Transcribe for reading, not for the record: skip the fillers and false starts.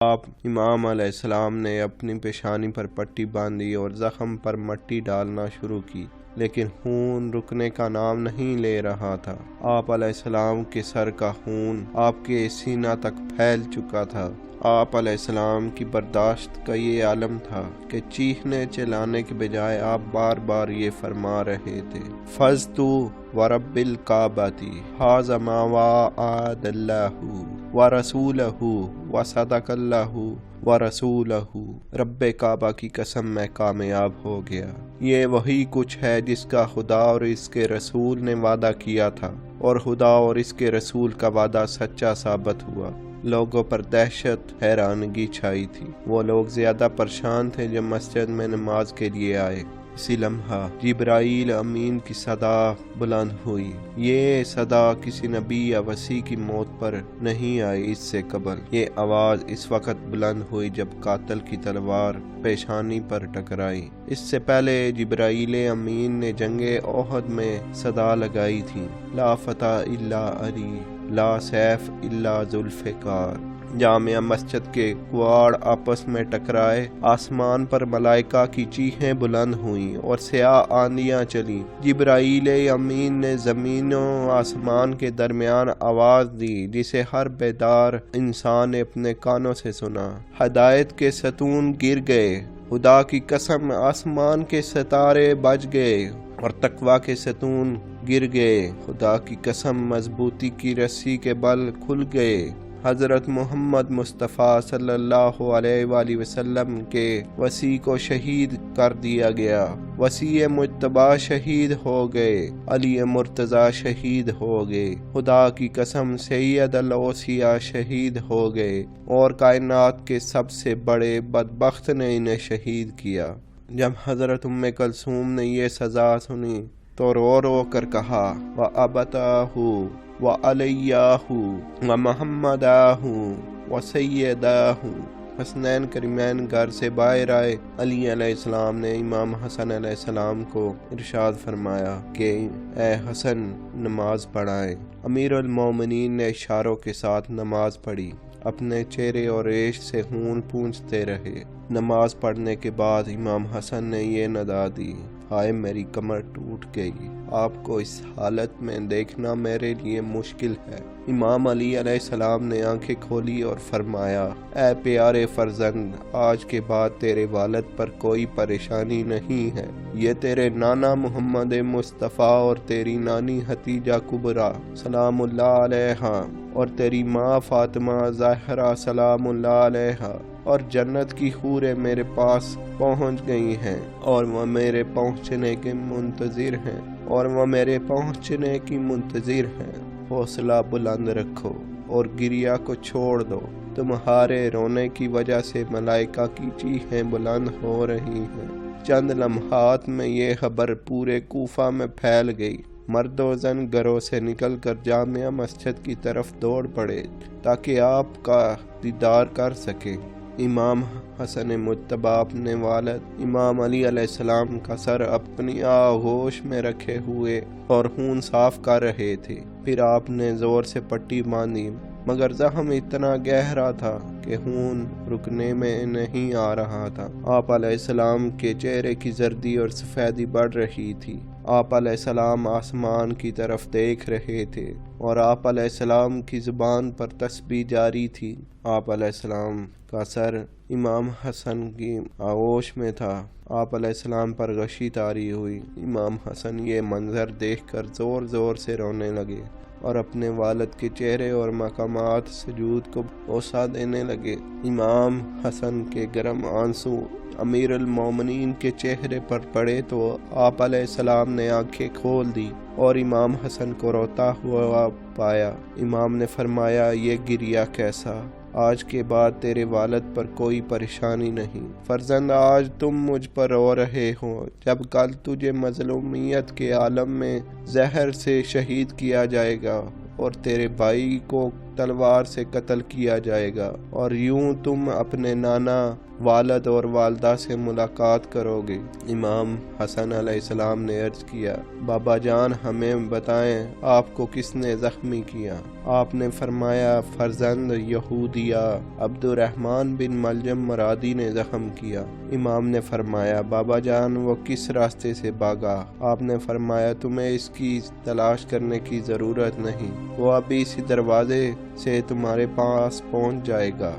آپ امام علیہ السلام نے اپنی پیشانی پر پٹی باندھی اور زخم پر مٹی ڈالنا شروع کی، لیکن خون رکنے کا نام نہیں لے رہا تھا۔ آپ علیہ السلام کے سر کا خون آپ کے سینہ تک پھیل چکا تھا۔ آپ علیہ السلام کی برداشت کا یہ عالم تھا کہ چیخنے چلانے کے بجائے آپ بار بار یہ فرما رہے تھے، فَزْتُ وَرَبِّ الْكَعْبَةِ هَذَا مَا وَعَدَ اللَّهُ وَرَسُولُهُ وَصَدَقَ اللَّهُ وَرَسُولُهُ۔ رب کعبہ کی قسم میں کامیاب ہو گیا۔ یہ وہی کچھ ہے جس کا خدا اور اس کے رسول نے وعدہ کیا تھا، اور خدا اور اس کے رسول کا وعدہ سچا ثابت ہوا۔ لوگوں پر دہشت حیرانگی چھائی تھی۔ وہ لوگ زیادہ پریشان تھے جو مسجد میں نماز کے لیے آئے۔ اسی لمحہ جبرائیل امین کی صدا بلند ہوئی۔ یہ صدا کسی نبی یا وصی کی موت پر نہیں آئی اس سے قبل۔ یہ آواز اس وقت بلند ہوئی جب قاتل کی تلوار پیشانی پر ٹکرائی۔ اس سے پہلے جبرائیل امین نے جنگ احد میں صدا لگائی تھی، لا فتح الا علی، لا سیف الا ذوالفقار۔ جامع مسجد کے کواڑ آپس میں ٹکرائے، آسمان پر ملائکہ کی چیخیں بلند ہوئیں اور سیاہ آندیاں چلیں۔ جبرائیل امین نے زمین و آسمان کے درمیان آواز دی جسے ہر بیدار انسان نے اپنے کانوں سے سنا۔ ہدایت کے ستون گر گئے، خدا کی قسم آسمان کے ستارے بج گئے اور تقویٰ کے ستون گر گئے، خدا کی قسم مضبوطی کی رسی کے بل کھل گئے۔ حضرت محمد مصطفیٰ صلی اللہ علیہ وآلہ وسلم کے وصی کو شہید کر دیا گیا، وصی مجتبی شہید ہو گئے، علی مرتضیٰ شہید ہو گئے، خدا کی قسم سید الاوصیاء شہید ہو گئے، اور کائنات کے سب سے بڑے بدبخت نے انہیں شہید کیا۔ جب حضرت ام کلثوم نے یہ سزا سنی تو رو رو کر کہا، وَأَبَتَاهُ وَعَلِيَّاهُ وَمُحَمَّدَاهُ وَسَيِّدَاهُ۔ حسنین کریمین گھر سے باہر آئے۔ علی علیہ السلام نے امام حسن علیہ السلام کو ارشاد فرمایا کہ اے حسن نماز پڑھائیں۔ امیر المومنین نے اشاروں کے ساتھ نماز پڑھی، اپنے چہرے اور ریش سے خون پونچھتے رہے۔ نماز پڑھنے کے بعد امام حسن نے یہ ندا دی، ہائے میری کمر ٹوٹ گئی، آپ کو اس حالت میں دیکھنا میرے لیے مشکل ہے۔ امام علی علیہ السلام نے آنکھیں کھولی اور فرمایا، اے پیارے فرزند، آج کے بعد تیرے والد پر کوئی پریشانی نہیں ہے۔ یہ تیرے نانا محمد مصطفیٰ اور تیری نانی حتیجہ کبریٰ سلام اللہ علیہا اور تیری ماں فاطمہ زہرا سلام اللہ علیہا اور جنت کی حوریں میرے پاس پہنچ گئی ہیں، اور وہ میرے پہنچنے کے منتظر ہیں۔ حوصلہ بلند رکھو اور گریہ کو چھوڑ دو، تمہارے رونے کی وجہ سے ملائکہ کی چیخیں بلند ہو رہی ہیں۔ چند لمحات میں یہ خبر پورے کوفہ میں پھیل گئی۔ مرد و زن گھروں سے نکل کر جامع مسجد کی طرف دوڑ پڑے تاکہ آپ کا دیدار کر سکیں۔ امام حسن مجتبی اپنے والد امام علی علیہ السلام کا سر اپنی آغوش میں رکھے ہوئے اور خون صاف کر رہے تھے۔ پھر آپ نے زور سے پٹی باندھی، مگر زخم اتنا گہرا تھا کہ خون رکنے میں نہیں آ رہا تھا۔ آپ علیہ السلام کے چہرے کی زردی اور سفیدی بڑھ رہی تھی۔ آپ علیہ السلام آسمان کی طرف دیکھ رہے تھے اور آپ علیہ السلام کی زبان پر تسبیح جاری تھی۔ آپ علیہ السلام کا سر امام حسن کی آغوش میں تھا۔ آپ علیہ السلام پر غشی طاری ہوئی۔ امام حسن یہ منظر دیکھ کر زور زور سے رونے لگے اور اپنے والد کے چہرے اور مقامات سجود کو بوسہ دینے لگے۔ امام حسن کے گرم آنسو امیر المومنین کے چہرے پر پڑے تو آپ علیہ السلام نے آنکھیں کھول دی اور امام حسن کو روتا ہوا پایا۔ امام نے فرمایا، یہ گریہ کیسا؟ آج کے بعد تیرے والد پر کوئی پریشانی نہیں۔ فرزند، آج تم مجھ پر رو رہے ہو، جب کل تجھے مظلومیت کے عالم میں زہر سے شہید کیا جائے گا اور تیرے بھائی کو تلوار سے قتل کیا جائے گا، اور یوں تم اپنے نانا، والد اور والدہ سے ملاقات کرو گے۔ امام حسن علیہ السلام نے عرض کیا، بابا جان ہمیں بتائیں آپ کو کس نے زخمی کیا؟ آپ نے فرمایا فرزند یہودیہ عبد الرحمن بن ملجم مرادی نے زخم کیا۔ امام نے فرمایا بابا جان وہ کس راستے سے بھاگا؟ آپ نے فرمایا تمہیں اس کی تلاش کرنے کی ضرورت نہیں، وہ ابھی اسی دروازے سے تمہارے پاس پہنچ جائے گا۔